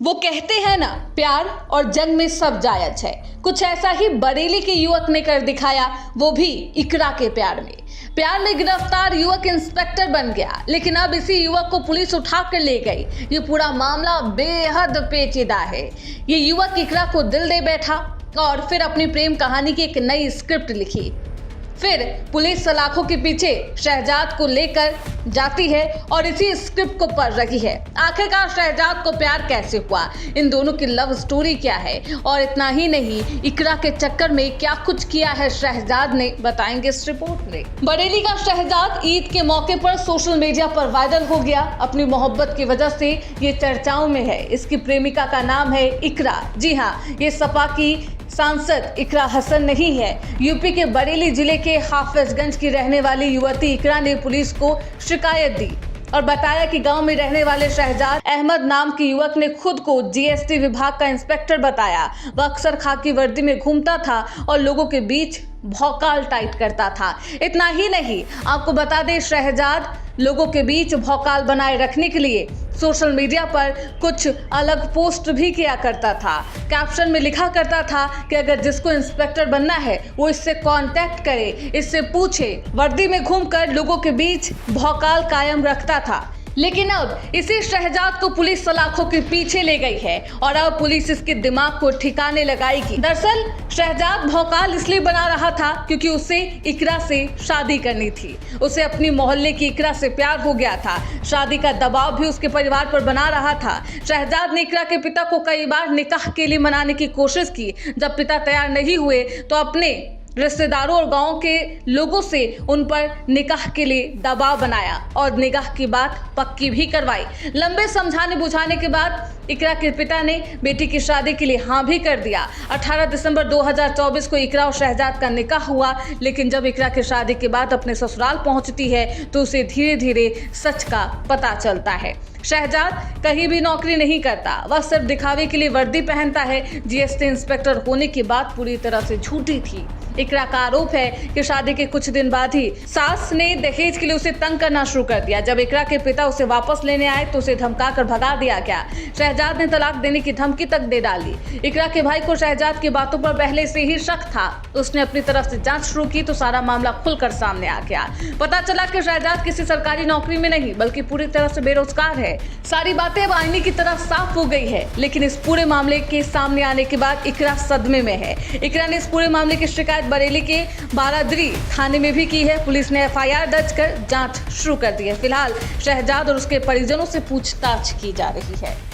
वो कहते हैं ना, प्यार और जंग में सब जायज है। कुछ ऐसा ही बरेली के युवक ने कर दिखाया, वो भी इकरा के प्यार में गिरफ्तार युवक इंस्पेक्टर बन गया। लेकिन अब इसी युवक को पुलिस उठा कर ले गई। ये पूरा मामला बेहद पेचीदा है। ये युवक इकरा को दिल दे बैठा और फिर अपनी प्रेम कहानी की एक नई स्क्रिप्ट लिखी। फिर पुलिस सलाखों के पीछे शहजाद को लेकर जाती है और इसी स्क्रिप्ट को पढ़ रही है। आखिरकार शहजाद को प्यार कैसे हुआ, इन दोनों की लव स्टोरी क्या है, और इतना ही नहीं, इकरा के चक्कर में क्या कुछ किया है शहजाद ने, बताएंगे इस रिपोर्ट में। बरेली का शहजाद ईद के मौके पर सोशल मीडिया पर वायरल हो गया। अपनी मोहब्बत की वजह से ये चर्चाओं में है। इसकी प्रेमिका का नाम है इकरा। जी हाँ, ये सपा की सांसद इकरा हसन नहीं है। यूपी के बरेली जिले के हाफिजगंज की रहने वाली युवती इकरा ने पुलिस को शिकायत दी और बताया कि गांव में रहने वाले शहजाद अहमद नाम के युवक ने खुद को जीएसटी विभाग का इंस्पेक्टर बताया। वह अक्सर खाकी वर्दी में घूमता था और लोगों के बीच भौकाल टाइट करता था। इतना ही नहीं, आपको बता दें, शहजाद लोगों के बीच भौकाल बनाए रखने के लिए सोशल मीडिया पर कुछ अलग पोस्ट भी किया करता था। कैप्शन में लिखा करता था कि अगर जिसको इंस्पेक्टर बनना है वो इससे कांटेक्ट करे, इससे पूछे। वर्दी में घूमकर लोगों के बीच भौकाल कायम रखता था। लेकिन अब इसी शहजाद को पुलिस सलाखों के पीछे ले गई है और अब पुलिस इसके दिमाग को ठिकाने लगाएगी। दरअसल शहजाद भौकाल इसलिए बना रहा था क्योंकि उसे इकरा से शादी करनी थी। उसे अपनी मोहल्ले की इकरा से प्यार हो गया था। शादी का दबाव भी उसके परिवार पर बना रहा था। शहजाद ने इकरा के पिता को कई बार निकाह के लिए मनाने की कोशिश की। जब पिता तैयार नहीं हुए तो अपने रिश्तेदारों और गांव के लोगों से उन पर निकाह के लिए दबाव बनाया और निकाह की बात पक्की भी करवाई। लंबे समझाने बुझाने के बाद इकरा के पिता ने बेटी की शादी के लिए हाँ भी कर दिया। 18 दिसंबर 2024 को इकरा और शहजाद का निकाह हुआ। लेकिन जब इकरा की शादी के बाद अपने ससुराल पहुंचती है तो उसे धीरे धीरे सच का पता चलता है। शहजाद कहीं भी नौकरी नहीं करता, वह सिर्फ दिखावे के लिए वर्दी पहनता है। जीएसटी इंस्पेक्टर होने की बात पूरी तरह से झूठी थी। इकरा का आरोप है कि शादी के कुछ दिन बाद ही सास ने दहेज के लिए उसे तंग करना शुरू कर दिया। जब इकरा के पिता उसे वापस लेने आए तो उसे धमकाकर भगा दिया गया। शहजाद ने तलाक देने की धमकी तक दे डाली। इकरा के भाई को शहजाद की बातों पर पहले से ही शक था। उसने अपनी तरफ से जांच शुरू की तो सारा मामला खुलकर सामने आ गया। पता चला कि शहजाद किसी सरकारी नौकरी में नहीं बल्कि पूरी तरह से बेरोजगार है। सारी बातें अब आईने की तरह साफ हो गई है। लेकिन इस पूरे मामले के सामने आने के बाद इकरा सदमे में है। इकरा ने इस पूरे मामले की शिकायत बरेली के बारादरी थाने में भी की है। पुलिस ने एफआईआर दर्ज कर जांच शुरू कर दी है। फिलहाल शहजाद और उसके परिजनों से पूछताछ की जा रही है।